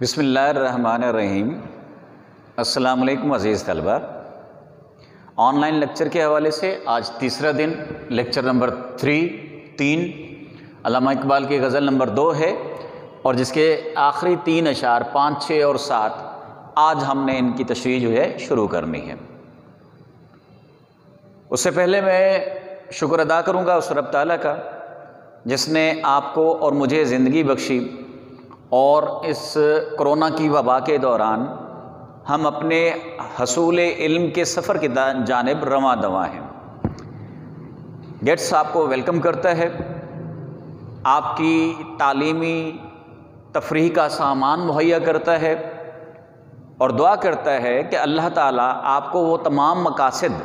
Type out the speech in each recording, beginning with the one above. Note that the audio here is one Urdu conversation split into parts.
بسم اللہ الرحمن الرحیم۔ السلام علیکم عزیز طلبہ، آن لائن لیکچر کے حوالے سے آج تیسرا دن لیکچر نمبر 3 علامہ اقبال کی غزل نمبر 2 ہے، اور جس کے آخری 3 اشعار 5، 6 اور 7 آج ہم نے ان کی تشریح جو ہے شروع کرنی ہے۔ اس سے پہلے میں شکر ادا کروں گا اس رب تعالیٰ کا جس نے آپ کو اور مجھے زندگی بخشی، اور اس کرونا کی وبا کے دوران ہم اپنے حصول علم کے سفر کی جانب رواں دواں ہیں۔ گیٹس آپ کو ویلکم کرتا ہے، آپ کی تعلیمی تفریح کا سامان مہیا کرتا ہے، اور دعا کرتا ہے کہ اللہ تعالیٰ آپ کو وہ تمام مقاصد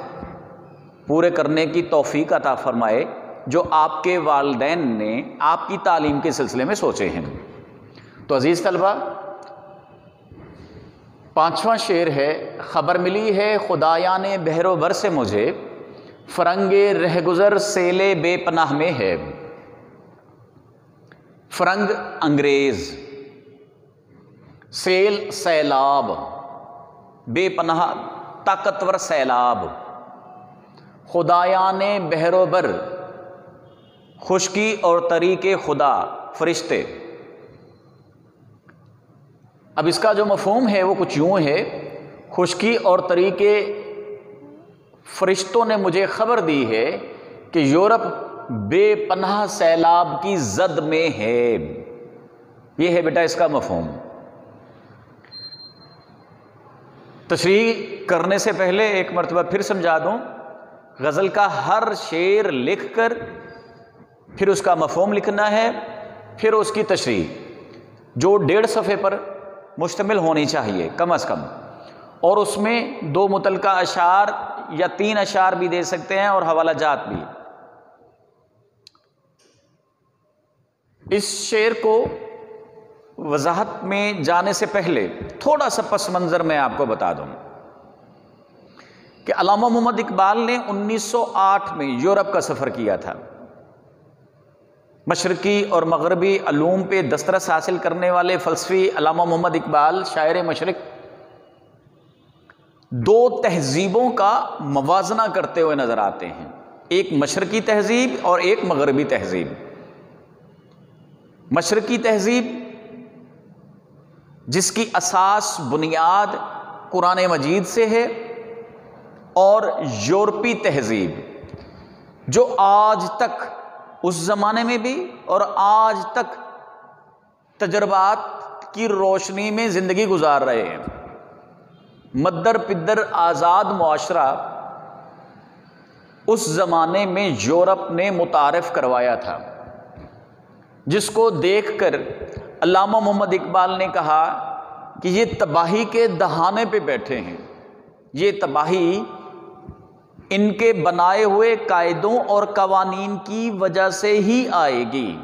پورے کرنے کی توفیق عطا فرمائے جو آپ کے والدین نے آپ کی تعلیم کے سلسلے میں سوچے ہیں۔ تو عزیز طلبہ، 5واں شعر ہے: خبر ملی ہے خدایان بحر و بر سے مجھے، فرنگ رہ گزر سیل بے پناہ میں ہے۔ فرنگ انگریز، سیل سیلاب، بے پناہ طاقتور سیلاب، خدایان بحر و بر خشکی اور طریق خدا فرشتے۔ اب اس کا جو مفہوم ہے وہ کچھ یوں ہے: خشکی اور طریق فرشتوں نے مجھے خبر دی ہے کہ یورپ بے پناہ سیلاب کی زد میں ہے۔ یہ ہے بیٹا اس کا مفہوم۔ تشریح کرنے سے پہلے ایک مرتبہ پھر سمجھا دوں، غزل کا ہر شعر لکھ کر پھر اس کا مفہوم لکھنا ہے، پھر اس کی تشریح جو 1.5 صفحے پر مشتمل ہونی چاہیے کم از کم، اور اس میں 2 متعلقہ اشعار یا 3 اشعار بھی دے سکتے ہیں اور حوالہ جات بھی۔ اس شعر کو وضاحت میں جانے سے پہلے تھوڑا سا پس منظر میں آپ کو بتا دوں کہ علامہ محمد اقبال نے 1908 میں یورپ کا سفر کیا تھا۔ مشرقی اور مغربی علوم پہ دسترس حاصل کرنے والے فلسفی علامہ محمد اقبال شاعر مشرق 2 تہذیبوں کا موازنہ کرتے ہوئے نظر آتے ہیں، ایک مشرقی تہذیب اور ایک مغربی تہذیب۔ مشرقی تہذیب جس کی اساس بنیاد قرآن مجید سے ہے، اور یورپی تہذیب جو آج تک اس زمانے میں بھی اور آج تک تجربات کی روشنی میں زندگی گزار رہے ہیں۔ مدر پدر آزاد معاشرہ اس زمانے میں یورپ نے متعارف کروایا تھا، جس کو دیکھ کر علامہ محمد اقبال نے کہا کہ یہ تباہی کے دہانے پہ بیٹھے ہیں، یہ تباہی ان کے بنائے ہوئے قاعدوں اور قوانین کی وجہ سے ہی آئے گی۔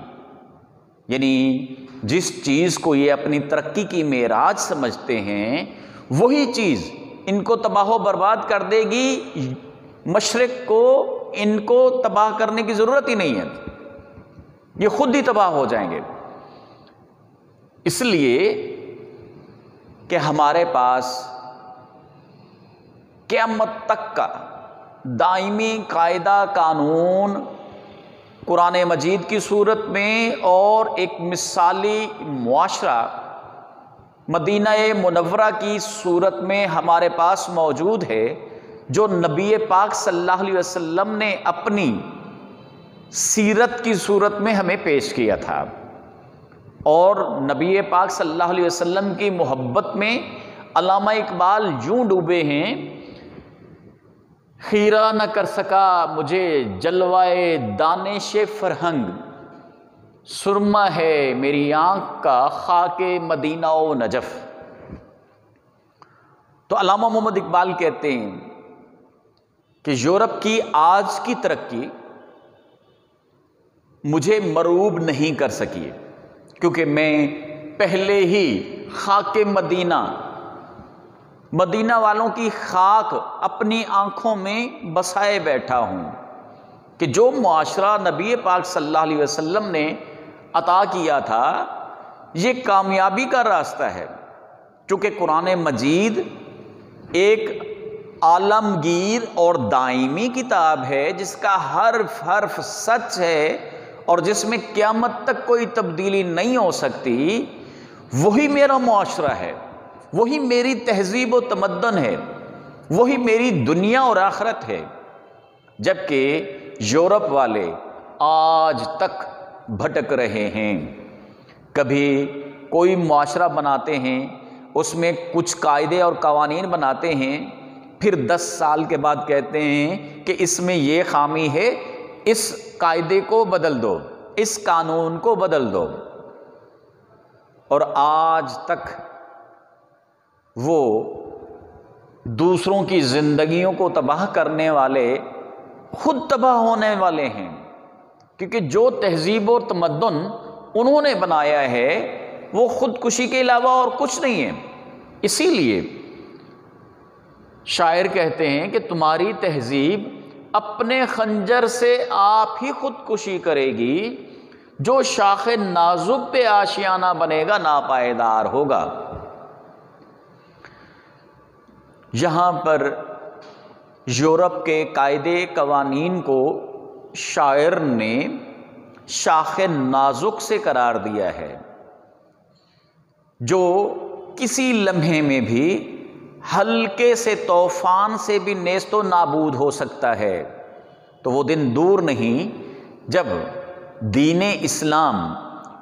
یعنی جس چیز کو یہ اپنی ترقی کی معراج سمجھتے ہیں وہی چیز ان کو تباہ و برباد کر دے گی۔ مشرق کو ان کو تباہ کرنے کی ضرورت ہی نہیں ہے، یہ خود ہی تباہ ہو جائیں گے۔ اس لیے کہ ہمارے پاس قیامت تک کا دائمی قاعدہ قانون قرآن مجید کی صورت میں اور ایک مثالی معاشرہ مدینہ منورہ کی صورت میں ہمارے پاس موجود ہے، جو نبی پاک صلی اللہ علیہ وسلم نے اپنی سیرت کی صورت میں ہمیں پیش کیا تھا۔ اور نبی پاک صلی اللہ علیہ وسلم کی محبت میں علامہ اقبال یوں ڈوبے ہیں: خیرہ نہ کر سکا مجھے جلوائے دانش فرہنگ، سرما ہے میری آنکھ کا خاک مدینہ و نجف۔ تو علامہ محمد اقبال کہتے ہیں کہ یورپ کی آج کی ترقی مجھے مروب نہیں کر سکی، کیونکہ میں پہلے ہی خاک مدینہ والوں کی خاک اپنی آنکھوں میں بسائے بیٹھا ہوں، کہ جو معاشرہ نبی پاک صلی اللہ علیہ وسلم نے عطا کیا تھا یہ کامیابی کا راستہ ہے، چونکہ قرآن مجید ایک عالمگیر اور دائمی کتاب ہے جس کا حرف حرف سچ ہے اور جس میں قیامت تک کوئی تبدیلی نہیں ہو سکتی۔ وہی میرا معاشرہ ہے، وہی میری تہذیب و تمدن ہے، وہی میری دنیا اور آخرت ہے۔ جبکہ یورپ والے آج تک بھٹک رہے ہیں، کبھی کوئی معاشرہ بناتے ہیں، اس میں کچھ قاعدے اور قوانین بناتے ہیں، پھر 10 سال کے بعد کہتے ہیں کہ اس میں یہ خامی ہے، اس قاعدے کو بدل دو، اس قانون کو بدل دو، اور آج تک وہ دوسروں کی زندگیوں کو تباہ کرنے والے خود تباہ ہونے والے ہیں، کیونکہ جو تہذیب و تمدن انہوں نے بنایا ہے وہ خودکشی کے علاوہ اور کچھ نہیں ہے۔ اسی لیے شاعر کہتے ہیں کہ تمہاری تہذیب اپنے خنجر سے آپ ہی خودکشی کرے گی، جو شاخ نازک پہ آشیانہ بنے گا ناپائیدار ہوگا۔ یہاں پر یورپ کے قاعدے قوانین کو شاعر نے شاخ نازک سے قرار دیا ہے، جو کسی لمحے میں بھی ہلکے سے طوفان سے بھی نیست و نابود ہو سکتا ہے۔ تو وہ دن دور نہیں جب دین اسلام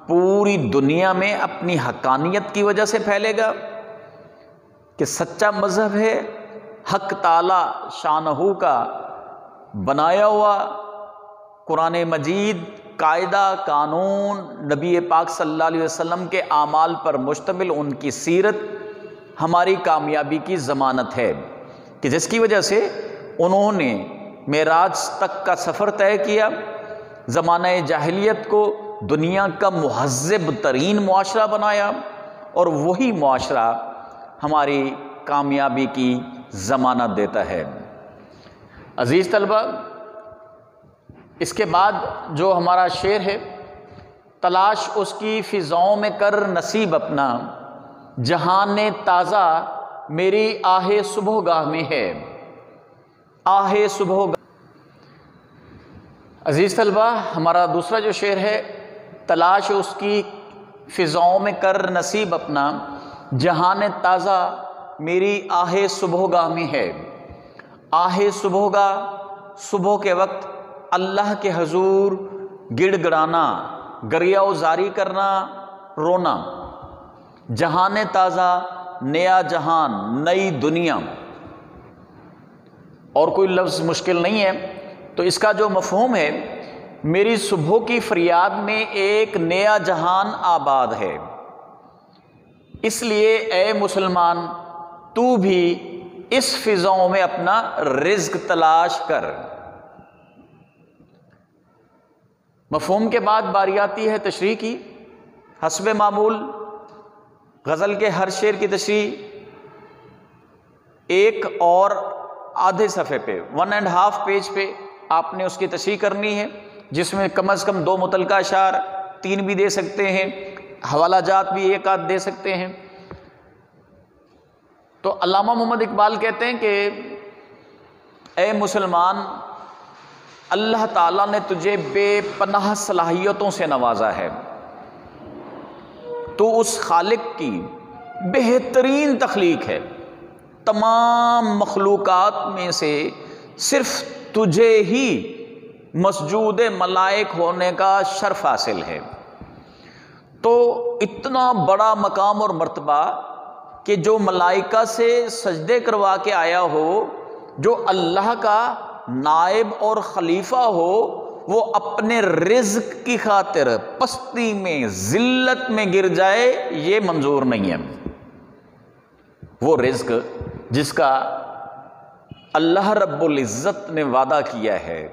پوری دنیا میں اپنی حقانیت کی وجہ سے پھیلے گا کہ سچا مذہب ہے، حق تعالی شانہ کا بنایا ہوا قرآن مجید قاعدہ قانون، نبی پاک صلی اللہ علیہ وسلم کے اعمال پر مشتمل ان کی سیرت ہماری کامیابی کی ضمانت ہے، کہ جس کی وجہ سے انہوں نے معراج تک کا سفر طے کیا، زمانہ جاہلیت کو دنیا کا مہذب ترین معاشرہ بنایا، اور وہی معاشرہ ہماری کامیابی کی ضمانت دیتا ہے۔ عزیز طلبہ، اس کے بعد جو ہمارا شعر ہے، تلاش اس کی فضاؤں میں کر نصیب اپنا، جہان تازہ میری آہ صبح گاہ میں ہے، آہ صبح گاہ۔ عزیز طلبہ، ہمارا دوسرا جو شعر ہے، تلاش اس کی فضاؤں میں کر نصیب اپنا، جہان تازہ میری آہ صبح گاہ میں ہے۔ آہ صبح گاہ، صبح کے وقت اللہ کے حضور گڑ گڑانا، گریہ زاری کرنا، رونا۔ جہان تازہ، نیا جہان، نئی دنیا، اور کوئی لفظ مشکل نہیں ہے۔ تو اس کا جو مفہوم ہے، میری صبح کی فریاد میں ایک نیا جہان آباد ہے، اس لیے اے مسلمان تو بھی اس فضاؤں میں اپنا رزق تلاش کر۔ مفہوم کے بعد باری آتی ہے تشریح کی۔ حسب معمول غزل کے ہر شعر کی تشریح ایک اور آدھے صفحے پہ 1.5 پیج پہ آپ نے اس کی تشریح کرنی ہے، جس میں کم از کم 2 متعلقہ اشعار، 3 بھی دے سکتے ہیں، حوالہ جات بھی 1 آدھ دے سکتے ہیں۔ تو علامہ محمد اقبال کہتے ہیں کہ اے مسلمان، اللہ تعالیٰ نے تجھے بے پناہ صلاحیتوں سے نوازا ہے، تو اس خالق کی بہترین تخلیق ہے، تمام مخلوقات میں سے صرف تجھے ہی مسجود ملائک ہونے کا شرف حاصل ہے۔ تو اتنا بڑا مقام اور مرتبہ کہ جو ملائکہ سے سجدے کروا کے آیا ہو، جو اللہ کا نائب اور خلیفہ ہو، وہ اپنے رزق کی خاطر پستی میں، ذلت میں گر جائے، یہ منظور نہیں ہے۔ وہ رزق جس کا اللہ رب العزت نے وعدہ کیا ہے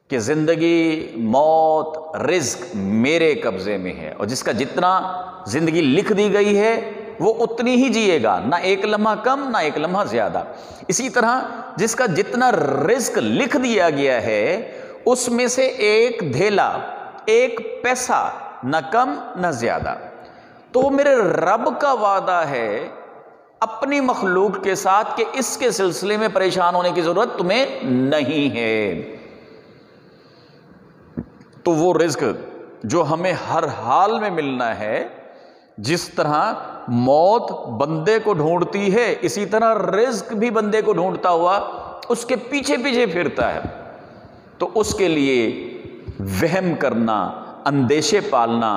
کہ زندگی، موت، رزق میرے قبضے میں ہے، اور جس کا جتنا زندگی لکھ دی گئی ہے وہ اتنی ہی جیے گا، نہ ایک لمحہ کم، نہ ایک لمحہ زیادہ۔ اسی طرح جس کا جتنا رزق لکھ دیا گیا ہے، اس میں سے ایک دھیلا، ایک پیسہ، نہ کم نہ زیادہ۔ تو میرے رب کا وعدہ ہے اپنی مخلوق کے ساتھ کہ اس کے سلسلے میں پریشان ہونے کی ضرورت تمہیں نہیں ہے۔ تو وہ رزق جو ہمیں ہر حال میں ملنا ہے، جس طرح موت بندے کو ڈھونڈتی ہے، اسی طرح رزق بھی بندے کو ڈھونڈتا ہوا اس کے پیچھے پیچھے پھرتا ہے۔ تو اس کے لیے وہم کرنا، اندیشے پالنا،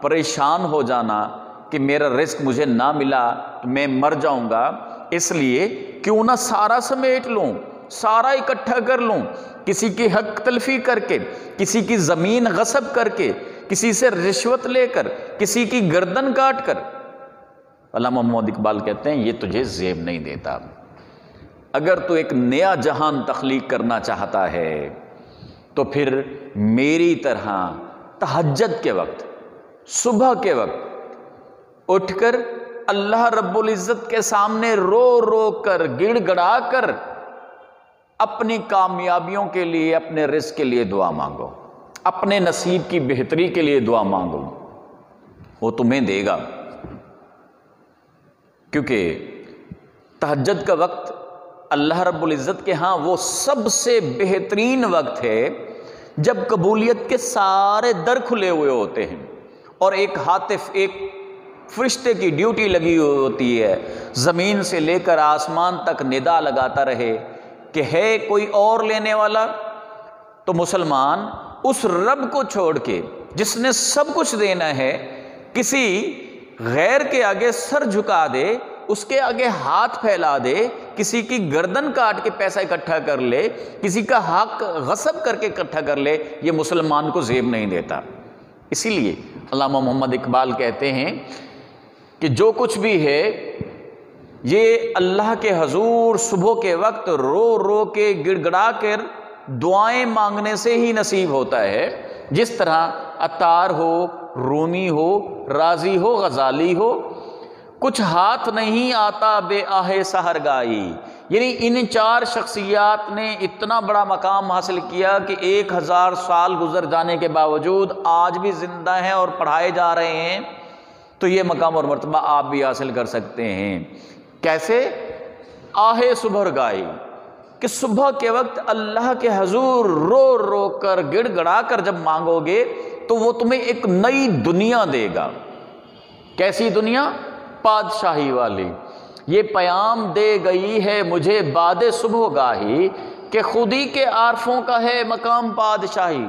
پریشان ہو جانا کہ میرا رزق مجھے نہ ملا تو میں مر جاؤں گا، اس لیے کیوں نہ سارا سمیٹ لوں، سارا اکٹھا کر لوں، کسی کی حق تلفی کر کے، کسی کی زمین غصب کر کے، کسی سے رشوت لے کر، کسی کی گردن کاٹ کر۔ علامہ محمد اقبال کہتے ہیں یہ تجھے زیب نہیں دیتا۔ اگر تو ایک نیا جہان تخلیق کرنا چاہتا ہے تو پھر میری طرح تہجد کے وقت، صبح کے وقت اٹھ کر اللہ رب العزت کے سامنے رو رو کر، گڑ گڑا کر اپنی کامیابیوں کے لیے، اپنے رزق کے لیے دعا مانگو، اپنے نصیب کی بہتری کے لیے دعا مانگو، وہ تمہیں دے گا۔ کیونکہ تہجد کا وقت اللہ رب العزت کے ہاں وہ سب سے بہترین وقت ہے جب قبولیت کے سارے در کھلے ہوئے ہوتے ہیں اور ایک ہاتف، ایک فرشتے کی ڈیوٹی لگی ہوئی ہوتی ہے، زمین سے لے کر آسمان تک ندا لگاتا رہے کہ ہے کوئی اور لینے والا۔ تو مسلمان اس رب کو چھوڑ کے جس نے سب کچھ دینا ہے، کسی غیر کے آگے سر جھکا دے، اس کے آگے ہاتھ پھیلا دے، کسی کی گردن کاٹ کے پیسہ اکٹھا کر لے، کسی کا حق غصب کر کے اکٹھا کر لے، یہ مسلمان کو زیب نہیں دیتا۔ اسی لیے علامہ محمد اقبال کہتے ہیں کہ جو کچھ بھی ہے یہ اللہ کے حضور صبح کے وقت رو رو کے، گڑ گڑا کر دعائیں مانگنے سے ہی نصیب ہوتا ہے۔ جس طرح عطار ہو، رومی ہو، رازی ہو، غزالی ہو، کچھ ہاتھ نہیں آتا بے آہ سحرگائی، یعنی ان چار شخصیات نے اتنا بڑا مقام حاصل کیا کہ 1000 سال گزر جانے کے باوجود آج بھی زندہ ہیں اور پڑھائے جا رہے ہیں۔ تو یہ مقام اور مرتبہ آپ بھی حاصل کر سکتے ہیں۔ کیسے؟ آہ سحرگائی، کہ صبح کے وقت اللہ کے حضور رو رو کر، گڑ گڑا کر جب مانگو گے تو وہ تمہیں ایک نئی دنیا دے گا۔ کیسی دنیا؟ بادشاہی والی۔ یہ پیام دے گئی ہے مجھے باد صبح گاہی کہ خودی کے عارفوں کا ہے مقام بادشاہی۔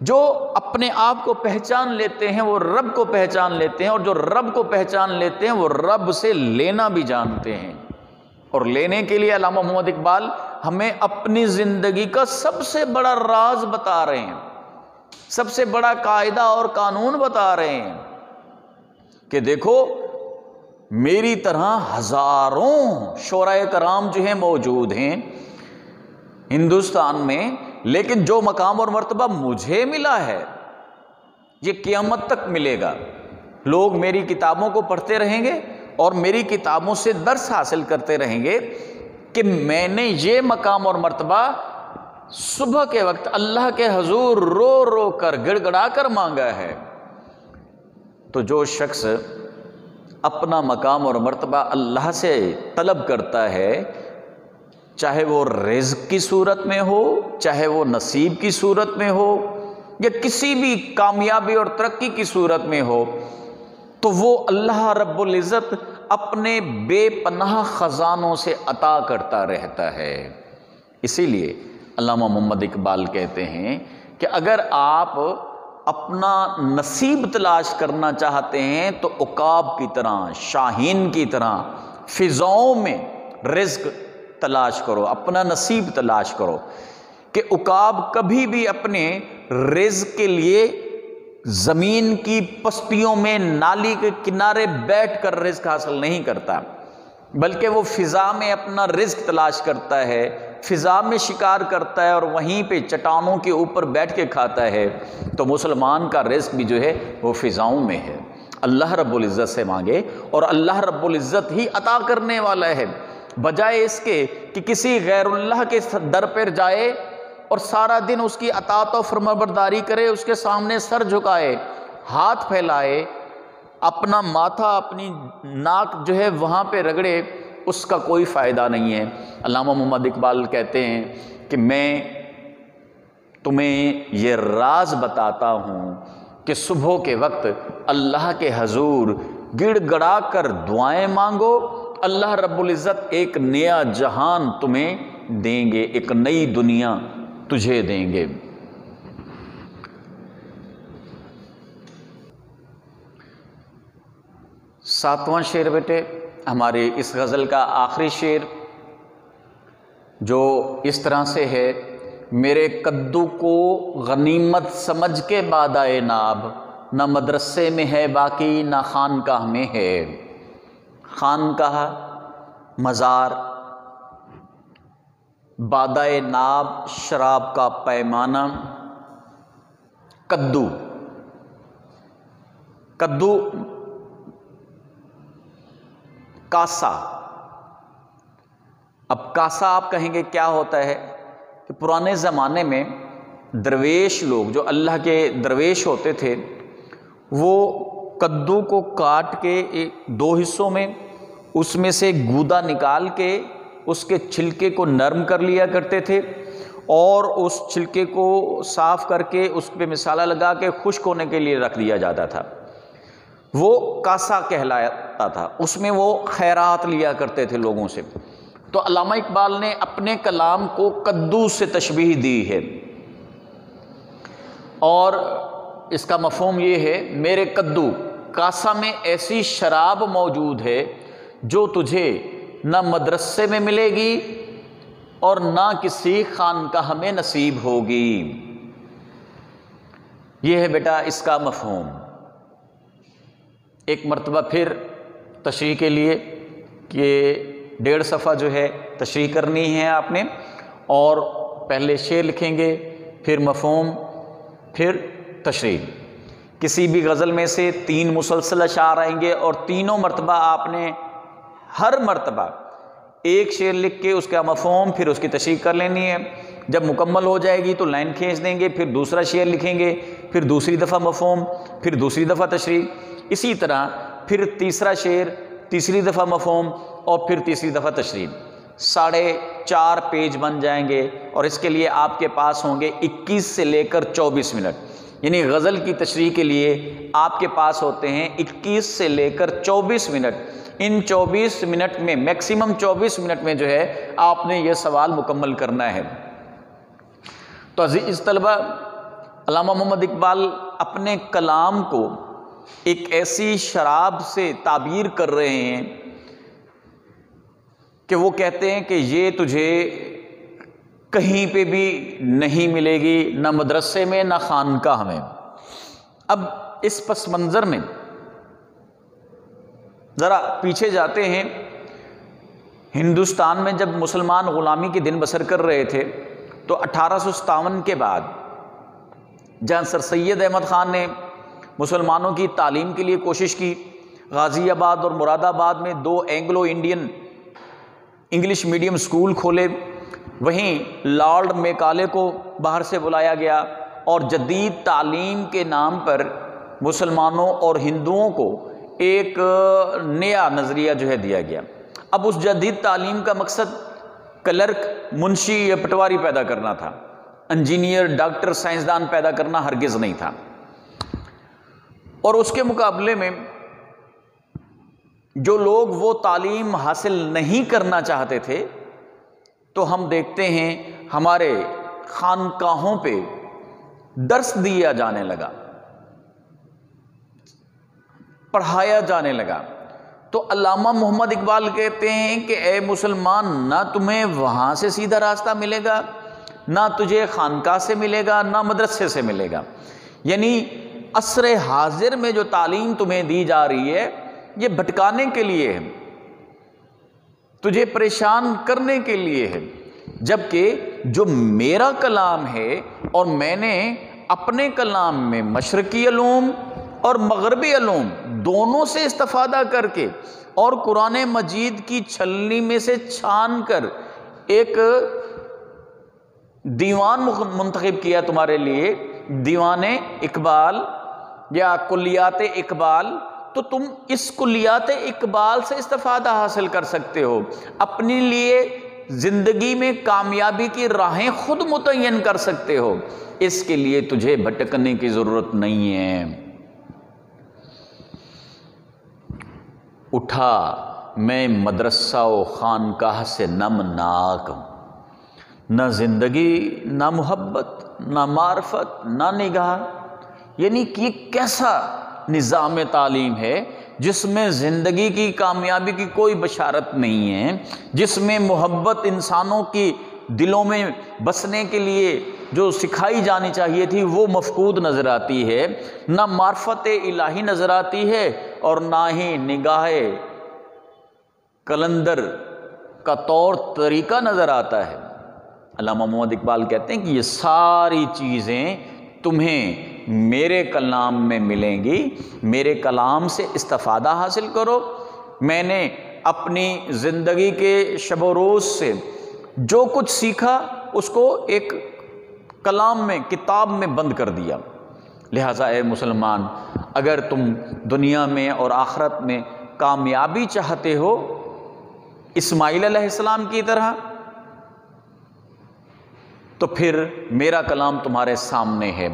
جو اپنے آپ کو پہچان لیتے ہیں وہ رب کو پہچان لیتے ہیں، اور جو رب کو پہچان لیتے ہیں وہ رب سے لینا بھی جانتے ہیں۔ اور لینے کے لیے علامہ محمد اقبال ہمیں اپنی زندگی کا سب سے بڑا راز بتا رہے ہیں، سب سے بڑا قاعدہ اور قانون بتا رہے ہیں کہ دیکھو میری طرح ہزاروں شعراء کرام جو ہیں موجود ہیں ہندوستان میں، لیکن جو مقام اور مرتبہ مجھے ملا ہے یہ قیامت تک ملے گا۔ لوگ میری کتابوں کو پڑھتے رہیں گے اور میری کتابوں سے درس حاصل کرتے رہیں گے کہ میں نے یہ مقام اور مرتبہ صبح کے وقت اللہ کے حضور رو رو کر، گڑ گڑا کر مانگا ہے۔ تو جو شخص اپنا مقام اور مرتبہ اللہ سے طلب کرتا ہے، چاہے وہ رزق کی صورت میں ہو، چاہے وہ نصیب کی صورت میں ہو، یا کسی بھی کامیابی اور ترقی کی صورت میں ہو، تو وہ اللہ رب العزت اپنے بے پناہ خزانوں سے عطا کرتا رہتا ہے۔ اسی لیے علامہ محمد اقبال کہتے ہیں کہ اگر آپ اپنا نصیب تلاش کرنا چاہتے ہیں تو عقاب کی طرح، شاہین کی طرح فضاؤں میں رزق تلاش کرو، اپنا نصیب تلاش کرو، کہ عقاب کبھی بھی اپنے رزق کے لیے زمین کی پستیوں میں، نالی کے کنارے بیٹھ کر رزق حاصل نہیں کرتا، بلکہ وہ فضا میں اپنا رزق تلاش کرتا ہے، فضا میں شکار کرتا ہے اور وہیں پہ چٹانوں کے اوپر بیٹھ کے کھاتا ہے۔ تو مسلمان کا رزق بھی جو ہے وہ فضاؤں میں ہے۔ اللہ رب العزت سے مانگے اور اللہ رب العزت ہی عطا کرنے والا ہے، بجائے اس کے کہ کسی غیر اللہ کے در پر جائے اور سارا دن اس کی اطاعت و فرمانبرداری کرے، اس کے سامنے سر جھکائے، ہاتھ پھیلائے، اپنا ماتھا اپنی ناک جو ہے وہاں پہ رگڑے، اس کا کوئی فائدہ نہیں ہے۔ علامہ محمد اقبال کہتے ہیں کہ میں تمہیں یہ راز بتاتا ہوں کہ صبح کے وقت اللہ کے حضور گڑ گڑا کر دعائیں مانگو، اللہ رب العزت ایک نیا جہان تمہیں دیں گے، ایک نئی دنیا تجھے دیں گے۔ ساتواں شعر بیٹے ہمارے اس غزل کا آخری شعر، جو اس طرح سے ہے: میرے کدو کو غنیمت سمجھ کے بادائے ناب، نہ مدرسے میں ہے باقی نہ خانقاہ میں ہے۔ خانقاہ مزار، بادائے ناب شراب کا پیمانہ، کدو کاسا۔ اب کاسا آپ کہیں گے کیا ہوتا ہے؟ کہ پرانے زمانے میں درویش لوگ، جو اللہ کے درویش ہوتے تھے، وہ کدو کو کاٹ کے دو حصوں میں، اس میں سے گودا نکال کے اس کے چھلکے کو نرم کر لیا کرتے تھے، اور اس چھلکے کو صاف کر کے اس پہ مسالہ لگا کے خشک ہونے کے لیے رکھ دیا جاتا تھا۔ وہ کاسا کہلاتا تھا، اس میں وہ خیرات لیا کرتے تھے لوگوں سے۔ تو علامہ اقبال نے اپنے کلام کو کدو سے تشبیہ دی ہے، اور اس کا مفہوم یہ ہے: میرے کدو، کاسا میں ایسی شراب موجود ہے جو تجھے نہ مدرسے میں ملے گی اور نہ کسی خانقاہ میں نصیب ہوگی۔ یہ ہے بیٹا اس کا مفہوم۔ ایک مرتبہ پھر تشریح کے لیے کہ 1.5 صفحہ جو ہے تشریح کرنی ہے آپ نے، اور پہلے شعر لکھیں گے، پھر مفہوم، پھر تشریح۔ کسی بھی غزل میں سے 3 مسلسل اشعار آئیں گے، اور تینوں مرتبہ آپ نے ہر مرتبہ ایک شعر لکھ کے اس کا مفہوم پھر اس کی تشریح کر لینی ہے۔ جب مکمل ہو جائے گی تو لائن کھینچ دیں گے، پھر دوسرا شعر لکھیں گے، پھر دوسری دفعہ مفہوم، پھر دوسری دفعہ تشریح، اسی طرح پھر تیسرا شعر، تیسری دفعہ مفہوم، اور پھر تیسری دفعہ تشریح۔ 4.5 پیج بن جائیں گے، اور اس کے لیے آپ کے پاس ہوں گے 21 سے لے کر 24 منٹ، یعنی غزل کی تشریح کے لیے آپ کے پاس ہوتے ہیں 21 سے لے کر 24 منٹ۔ ان 24 منٹ میں، میکسیمم 24 منٹ میں جو ہے آپ نے یہ سوال مکمل کرنا ہے۔ تو عزیز طلبہ، علامہ محمد اقبال اپنے کلام کو ایک ایسی شراب سے تعبیر کر رہے ہیں کہ وہ کہتے ہیں کہ یہ تجھے کہیں پہ بھی نہیں ملے گی، نہ مدرسے میں نہ خانقاہ میں۔ اب اس پس منظر میں ذرا پیچھے جاتے ہیں۔ ہندوستان میں جب مسلمان غلامی کے دن بسر کر رہے تھے تو 1857 کے بعد جہاں سر سید احمد خان نے مسلمانوں کی تعلیم کے لیے کوشش کی، غازی آباد اور مراد آباد میں 2 Anglo Indian English medium school کھولے، وہیں لارڈ میکالے کو باہر سے بلایا گیا، اور جدید تعلیم کے نام پر مسلمانوں اور ہندوؤں کو ایک نیا نظریہ جو ہے دیا گیا۔ اب اس جدید تعلیم کا مقصد کلرک، منشی یا پٹواری پیدا کرنا تھا، انجینئر، ڈاکٹر، سائنسدان پیدا کرنا ہرگز نہیں تھا۔ اور اس کے مقابلے میں جو لوگ وہ تعلیم حاصل نہیں کرنا چاہتے تھے، تو ہم دیکھتے ہیں ہمارے خانقاہوں پہ درس دیا جانے لگا، پڑھایا جانے لگا۔ تو علامہ محمد اقبال کہتے ہیں کہ اے مسلمان، نہ تمہیں وہاں سے سیدھا راستہ ملے گا، نہ تجھے خانقاہ سے ملے گا، نہ مدرسے سے ملے گا۔ یعنی عصر حاضر میں جو تعلیم تمہیں دی جا رہی ہے یہ بھٹکانے کے لیے ہے، تجھے پریشان کرنے کے لیے ہے، جبکہ جو میرا کلام ہے، اور میں نے اپنے کلام میں مشرقی علوم اور مغربی علوم دونوں سے استفادہ کر کے، اور قرآن مجید کی چھلنی میں سے چھان کر ایک دیوان منتخب کیا تمہارے لیے، دیوان اقبال یا کلیات اقبال، تو تم اس کلیات اقبال سے استفادہ حاصل کر سکتے ہو، اپنے لیے زندگی میں کامیابی کی راہیں خود متعین کر سکتے ہو، اس کے لیے تجھے بھٹکنے کی ضرورت نہیں ہے۔ اٹھا میں مدرسہ و خانقاہ سے نم ناک، نہ زندگی نہ محبت نہ معرفت نہ نگاہ۔ یعنی کہ یہ کیسا نظام تعلیم ہے جس میں زندگی کی کامیابی کی کوئی بشارت نہیں ہے، جس میں محبت انسانوں کی دلوں میں بسنے کے لیے جو سکھائی جانی چاہیے تھی وہ مفقود نظر آتی ہے، نہ معرفت الہی نظر آتی ہے اور نہ ہی نگاہ کلندر کا طور طریقہ نظر آتا ہے۔ علامہ محمد اقبال کہتے ہیں کہ یہ ساری چیزیں تمہیں میرے کلام میں ملیں گی، میرے کلام سے استفادہ حاصل کرو۔ میں نے اپنی زندگی کے شب و روز سے جو کچھ سیکھا اس کو ایک کلام میں، کتاب میں بند کر دیا۔ لہٰذا اے مسلمان، اگر تم دنیا میں اور آخرت میں کامیابی چاہتے ہو اسماعیل علیہ السلام کی طرح، تو پھر میرا کلام تمہارے سامنے ہے۔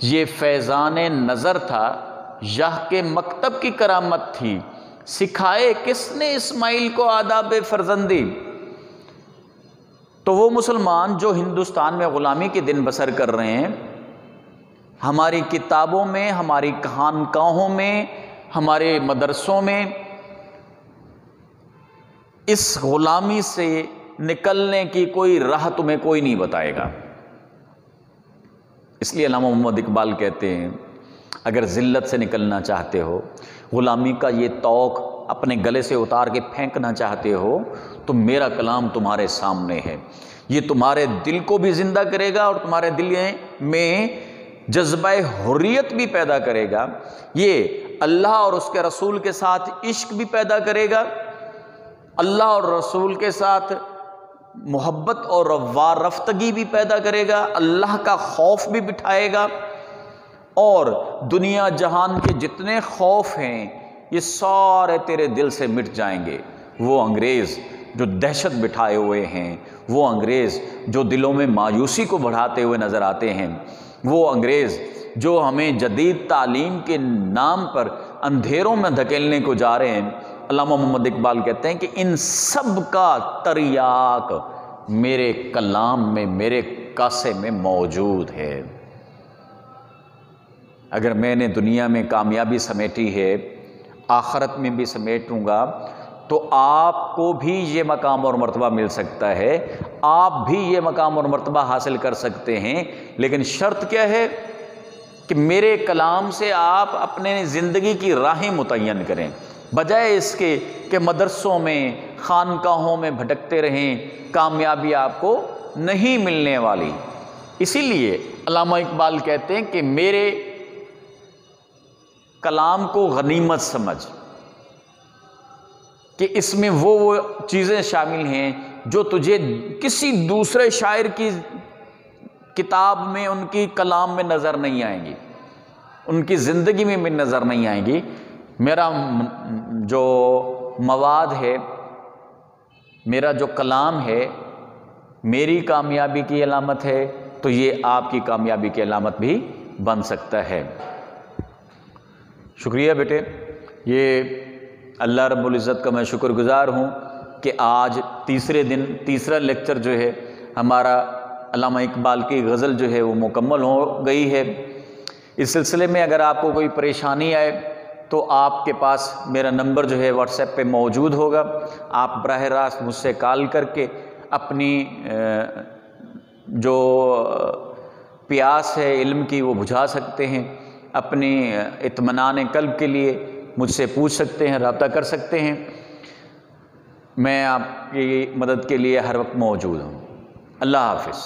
یہ فیضان نظر تھا، یاہ کے مکتب کی کرامت تھی، سکھائے کس نے اسماعیل کو آداب فرزندی۔ تو وہ مسلمان جو ہندوستان میں غلامی کے دن بسر کر رہے ہیں، ہماری کتابوں میں، ہماری خانقاہوں میں، ہمارے مدرسوں میں اس غلامی سے نکلنے کی کوئی راہ تمہیں کوئی نہیں بتائے گا۔ اس لیے علامہ محمد اقبال کہتے ہیں اگر ذلت سے نکلنا چاہتے ہو، غلامی کا یہ طوق اپنے گلے سے اتار کے پھینکنا چاہتے ہو، تو میرا کلام تمہارے سامنے ہے۔ یہ تمہارے دل کو بھی زندہ کرے گا اور تمہارے دل میں جذبہ حریت بھی پیدا کرے گا۔ یہ اللہ اور اس کے رسول کے ساتھ عشق بھی پیدا کرے گا، اللہ اور رسول کے ساتھ محبت اور وارفتگی بھی پیدا کرے گا، اللہ کا خوف بھی بٹھائے گا، اور دنیا جہان کے جتنے خوف ہیں یہ سارے تیرے دل سے مٹ جائیں گے۔ وہ انگریز جو دہشت بٹھائے ہوئے ہیں، وہ انگریز جو دلوں میں مایوسی کو بڑھاتے ہوئے نظر آتے ہیں، وہ انگریز جو ہمیں جدید تعلیم کے نام پر اندھیروں میں دھکیلنے کو جا رہے ہیں، علامہ محمد اقبال کہتے ہیں کہ ان سب کا تریاک میرے کلام میں، میرے کاسے میں موجود ہے۔ اگر میں نے دنیا میں کامیابی سمیٹی ہے، آخرت میں بھی سمیٹوں گا، تو آپ کو بھی یہ مقام اور مرتبہ مل سکتا ہے، آپ بھی یہ مقام اور مرتبہ حاصل کر سکتے ہیں، لیکن شرط کیا ہے کہ میرے کلام سے آپ اپنے زندگی کی راہیں متعین کریں، بجائے اس کے کہ مدرسوں میں، خانقاہوں میں بھٹکتے رہیں، کامیابی آپ کو نہیں ملنے والی۔ اسی لیے علامہ اقبال کہتے ہیں کہ میرے کلام کو غنیمت سمجھ، کہ اس میں وہ چیزیں شامل ہیں جو تجھے کسی دوسرے شاعر کی کتاب میں، ان کی کلام میں نظر نہیں آئیں گی، ان کی زندگی میں بھی نظر نہیں آئیں گی۔ میرا جو مواد ہے، میرا جو کلام ہے، میری کامیابی کی علامت ہے، تو یہ آپ کی کامیابی کی علامت بھی بن سکتا ہے۔ شکریہ بیٹے، یہ اللہ رب العزت کا میں شکر گزار ہوں کہ آج تیسرے دن تیسرا لیکچر جو ہے ہمارا علامہ اقبال کی غزل جو ہے وہ مکمل ہو گئی ہے۔ اس سلسلے میں اگر آپ کو کوئی پریشانی آئے تو آپ کے پاس میرا نمبر جو ہے واٹس ایپ پہ موجود ہوگا، آپ براہ راست مجھ سے کال کر کے اپنی جو پیاس ہے علم کی وہ بجھا سکتے ہیں، اپنی اطمینان قلب کے لیے مجھ سے پوچھ سکتے ہیں، رابطہ کر سکتے ہیں۔ میں آپ کی مدد کے لیے ہر وقت موجود ہوں۔ اللہ حافظ۔